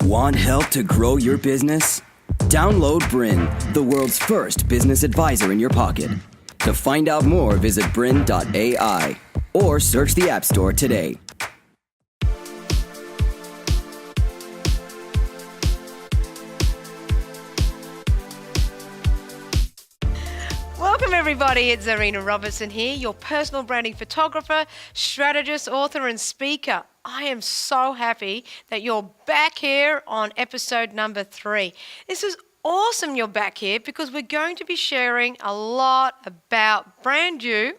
Want help to grow your business? Download Bryn, the world's first business advisor in your pocket. To find out more, visit bryn.ai or search the App Store today. Welcome everybody, it's Zahrina Robertson here, your personal branding photographer, strategist, author and speaker. I am so happy that you're back here on episode number 3. This is awesome you're back here because we're going to be sharing a lot about brand you,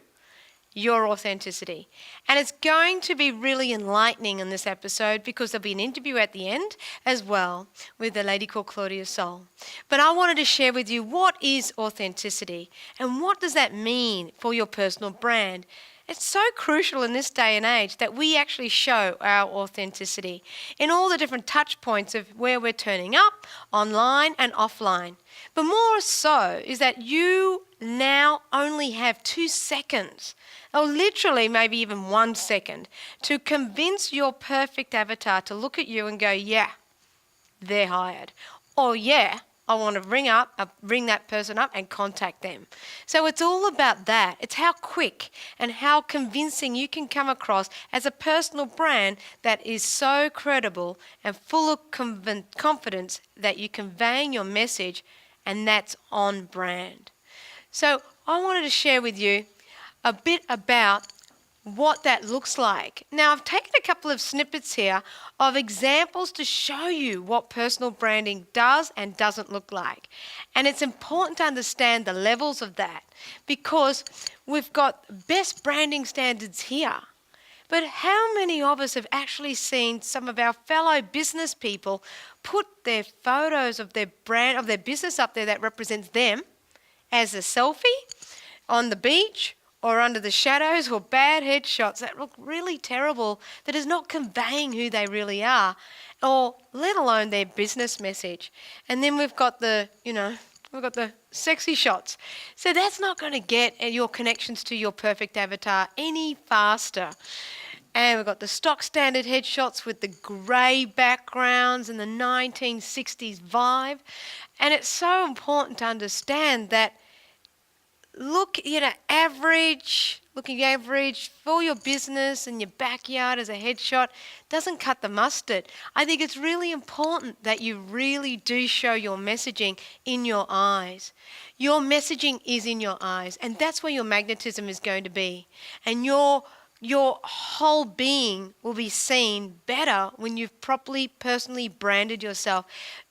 your authenticity. And it's going to be really enlightening in this episode because there'll be an interview at the end as well with a lady called Claudia. But I wanted to share with you what is authenticity and what does that mean for your personal brand. It's so crucial in this day and age that we actually show our authenticity in all the different touch points of where we're turning up, online and offline. But more so is that you now only have 2 seconds, or literally maybe even 1 second, to convince your perfect avatar to look at you and go, yeah, they're hired. Or yeah, I want to ring that person up and contact them. So it's all about that. It's how quick and how convincing you can come across as a personal brand that is so credible and full of confidence that you're conveying your message, and that's on brand. So I wanted to share with you a bit about what that looks like. Now, I've taken a couple of snippets here of examples to show you what personal branding does and doesn't look like. And it's important to understand the levels of that because we've got best branding standards here. But how many of us have actually seen some of our fellow business people put their photos of their brand, of their business up there that represents them as a selfie on the beach or under the shadows, or bad headshots that look really terrible, that is not conveying who they really are, or let alone their business message. And then we've got the sexy shots. So that's not going to get your connections to your perfect avatar any faster. And we've got the stock standard headshots with the grey backgrounds and the 1960s vibe. And it's so important to understand that looking average for your business and your backyard as a headshot doesn't cut the mustard. I think it's really important that you really do show your messaging in your eyes. Your messaging is in your eyes, and that's where your magnetism is going to be. And your whole being will be seen better when you've properly personally branded yourself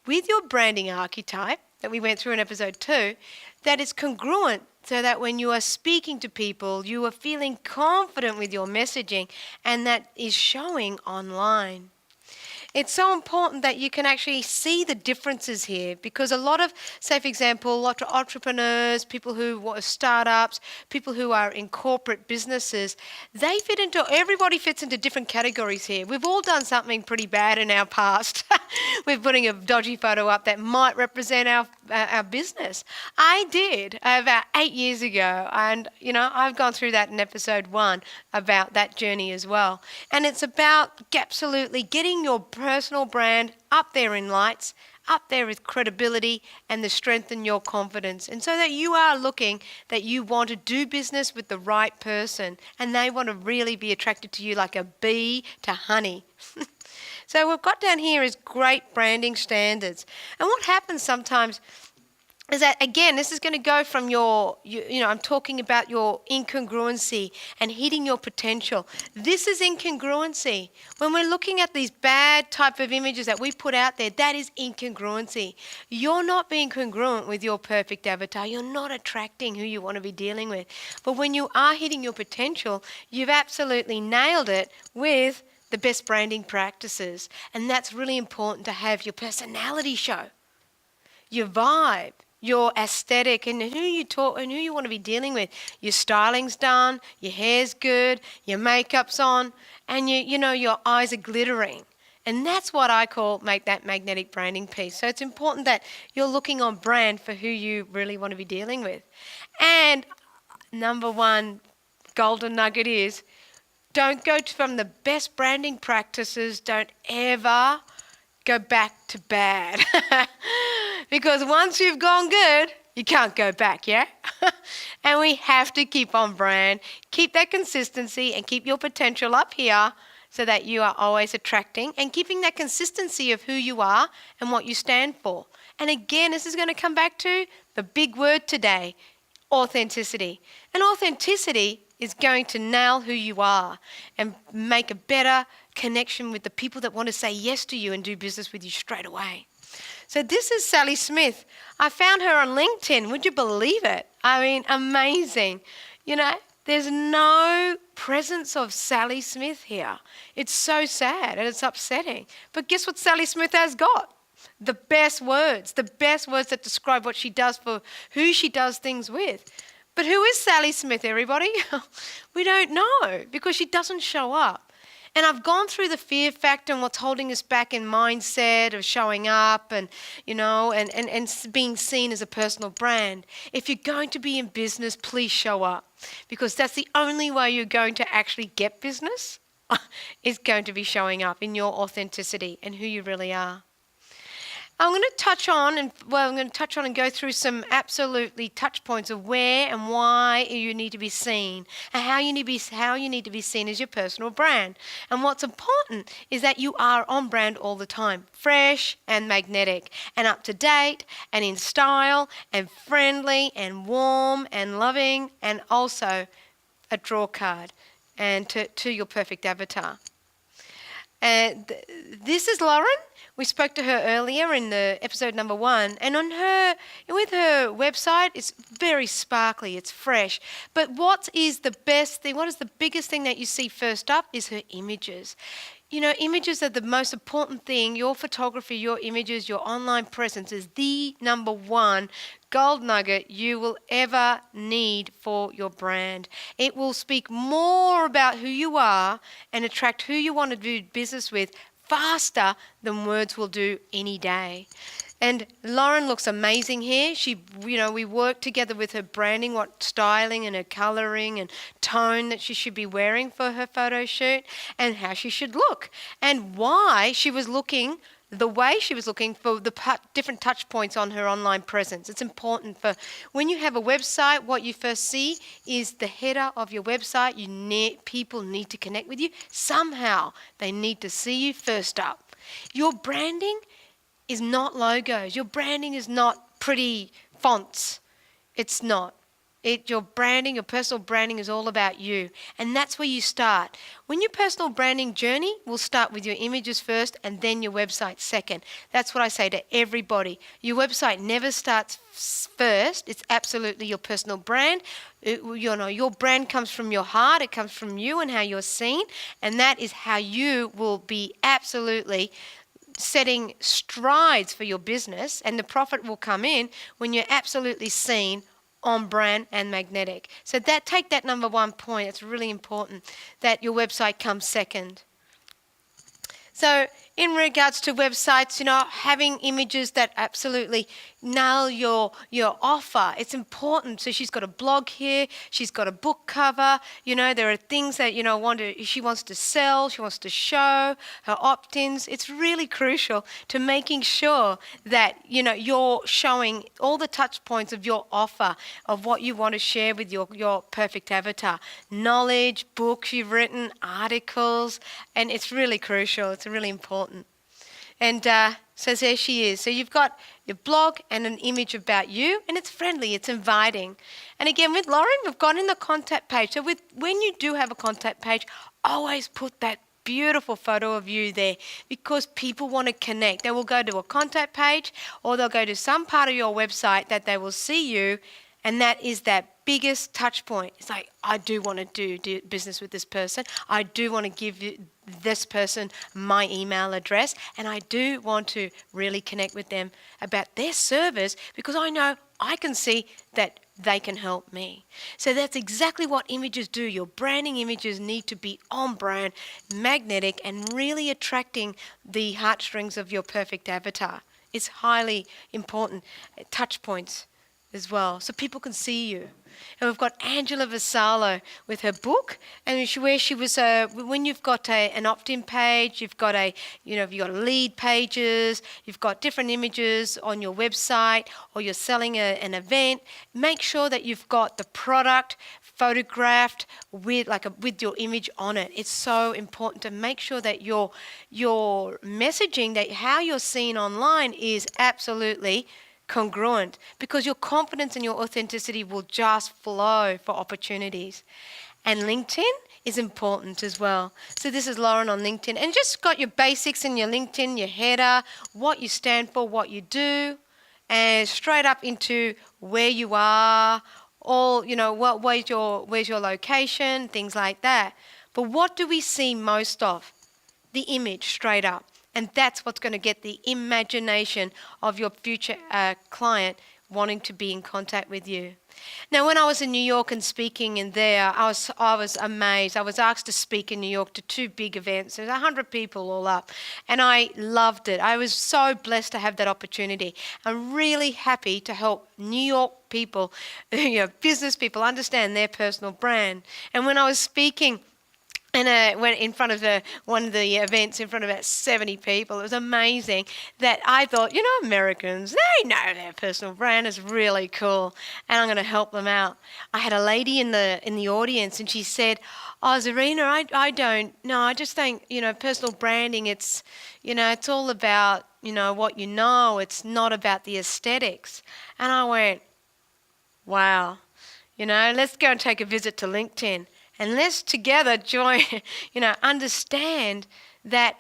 with your branding archetype that we went through in episode 2, that is congruent so that when you are speaking to people, you are feeling confident with your messaging, and that is showing online. It's so important that you can actually see the differences here because a lot of, say for example, a lot of entrepreneurs, people who are startups, people who are in corporate businesses, everybody fits into different categories here. We've all done something pretty bad in our past. We're putting a dodgy photo up that might represent our business. I did about 8 years ago, and I've gone through that in episode 1 about that journey as well. And it's about absolutely getting your personal brand up there in lights, up there with credibility and the strength in your confidence. And so that you are looking that you want to do business with the right person and they want to really be attracted to you like a bee to honey. So what we've got down here is great branding standards. And what happens sometimes is that, again, this is going to go from I'm talking about your incongruency and hitting your potential. This is incongruency. When we're looking at these bad type of images that we put out there, that is incongruency. You're not being congruent with your perfect avatar. You're not attracting who you want to be dealing with. But when you are hitting your potential, you've absolutely nailed it with the best branding practices. And that's really important to have your personality show, your vibe, your aesthetic, and who you talk and who you want to be dealing with. Your styling's done, your hair's good, your makeup's on, and your eyes are glittering. And that's what I make that magnetic branding piece. So it's important that you're looking on brand for who you really want to be dealing with. And number 1 golden nugget is, don't go from the best branding practices. Don't ever go back to bad. Because once you've gone good, you can't go back, yeah? And we have to keep on brand, keep that consistency and keep your potential up here so that you are always attracting and keeping that consistency of who you are and what you stand for. And again, this is going to come back to the big word today, authenticity. And authenticity is going to nail who you are and make a better connection with the people that want to say yes to you and do business with you straight away. So this is Sally Smith. I found her on LinkedIn. Would you believe it? I mean, amazing. You know, there's no presence of Sally Smith here. It's so sad and it's upsetting. But guess what Sally Smith has got? The best words that describe what she does for who she does things with. But who is Sally Smith, everybody? We don't know because she doesn't show up. And I've gone through the fear factor and what's holding us back in mindset of showing up and, you know, and being seen as a personal brand. If you're going to be in business, please show up because that's the only way you're going to actually get business is going to be showing up in your authenticity and who you really are. I'm going to touch on and go through some absolutely touch points of where and why you need to be seen and how you need to be seen as your personal brand. And what's important is that you are on brand all the time, fresh and magnetic and up to date and in style and friendly and warm and loving and also a draw card and to your perfect avatar. And this is Lauren. We spoke to her earlier in the episode number 1, and with her website, it's very sparkly, it's fresh. But what is the biggest thing that you see first up is her images. You know, images are the most important thing. Your photography, your images, your online presence is the number 1 gold nugget you will ever need for your brand. It will speak more about who you are and attract who you want to do business with faster than words will do any day. And Lauren looks amazing here. We worked together with her branding, what styling and her colouring and tone that she should be wearing for her photo shoot and how she should look and why she was looking the way she was looking for the different touch points on her online presence. It's important for when you have a website, what you first see is the header of your website. People need to connect with you. Somehow they need to see you first up. Your branding is not logos. Your branding is not pretty fonts. It's not. Your branding, your personal branding is all about you. And that's where you start. When your personal branding journey will start with your images first and then your website second. That's what I say to everybody. Your website never starts first. It's absolutely your personal brand. Your brand comes from your heart. It comes from you and how you're seen. And that is how you will be absolutely setting strides for your business. And the profit will come in when you're absolutely seen, on brand and magnetic. So take that number 1 point. It's really important that your website comes second. So in regards to websites, having images that absolutely nail your offer, it's important. So she's got a blog here, she's got a book cover, there are things that, she wants to sell, she wants to show, her opt-ins. It's really crucial to making sure that, you're showing all the touch points of your offer, of what you want to share with your perfect avatar. Knowledge, books you've written, articles, and it's really crucial. It's really important. And so there she is. So you've got your blog and an image about you, and it's friendly, it's inviting. And again, with Lauren, we've got in the contact page. So when you do have a contact page, always put that beautiful photo of you there because people want to connect. They will go to a contact page or they'll go to some part of your website that they will see you, and that is that biggest touch point. It's like, I do want to do business with this person. I do want to give this person my email address, and I do want to really connect with them about their service because I know I can see that they can help me. So that's exactly what images do. Your branding images need to be on brand, magnetic, and really attracting the heartstrings of your perfect avatar. It's highly important touch points as well, so people can see you. And we've got Angela Vassallo with her book, and where she was, when you've got an opt-in page, you've got you've got lead pages, you've got different images on your website, or you're selling an event, make sure that you've got the product photographed with your image on it. It's so important to make sure that your messaging, that how you're seen online, is absolutely congruent, because your confidence and your authenticity will just flow for opportunities. And LinkedIn is important as well. So this is Lauren on LinkedIn, and just got your basics in your LinkedIn, your header, what you stand for, what you do, and straight up into where you are, all, where's your location, things like that. But what do we see most of? The image, straight up. And that's what's going to get the imagination of your future client wanting to be in contact with you. Now, when I was in New York and speaking in there, I was amazed. I was asked to speak in New York to 2 big events. There was 100 people all up, and I loved it. I was so blessed to have that opportunity. I'm really happy to help New York people, business people, understand their personal brand. And when I was speaking, and I went in front of one of the events in front of about 70 people. It was amazing that I thought, Americans, they know their personal brand is really cool, and I'm going to help them out. I had a lady in the audience, and she said, "Oh, Zahrina, I don't. No, I just think, personal branding. It's, it's all about, what you know. It's not about the aesthetics." And I went, "Wow, let's go and take a visit to LinkedIn. And let's together join, understand that,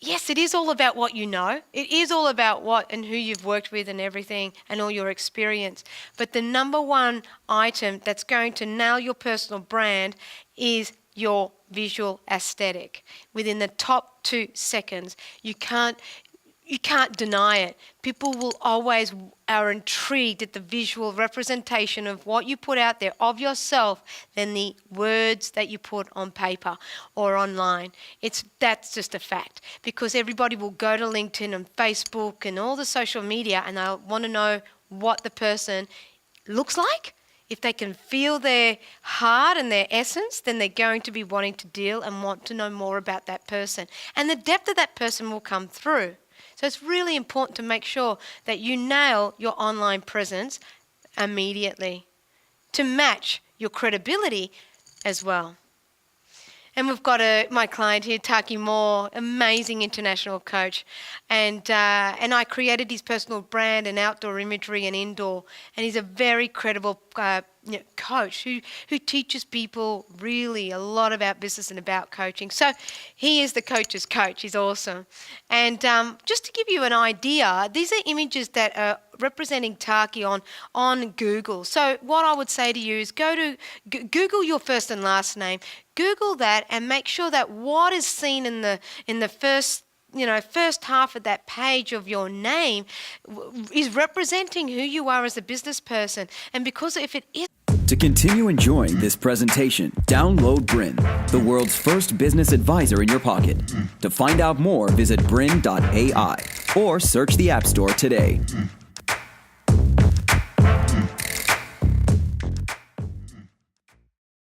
yes, it is all about what you know. It is all about what and who you've worked with and everything and all your experience. But the number one item that's going to nail your personal brand is your visual aesthetic. Within the top 2 seconds, you can't deny it. People will always are intrigued at the visual representation of what you put out there of yourself than the words that you put on paper or online. That's just a fact, because everybody will go to LinkedIn and Facebook and all the social media, and they'll want to know what the person looks like. If they can feel their heart and their essence, then they're going to be wanting to deal and want to know more about that person. And the depth of that person will come through. So it's really important to make sure that you nail your online presence immediately to match your credibility as well. And we've got my client here, Taki Moore, amazing international coach. And I created his personal brand and outdoor imagery and indoor. And he's a very credible coach who teaches people really a lot about business and about coaching. So he is the coach's coach. He's awesome. And just to give you an idea, these are images that are representing Taki on Google. So what I would say to you is go to Google your first and last name. Google that and make sure that what is seen in the first half of that page of your name is representing who you are as a business person. And because if it is... To continue enjoying this presentation, download Bryn, the world's first business advisor in your pocket. To find out more, visit bryn.ai or search the App Store today.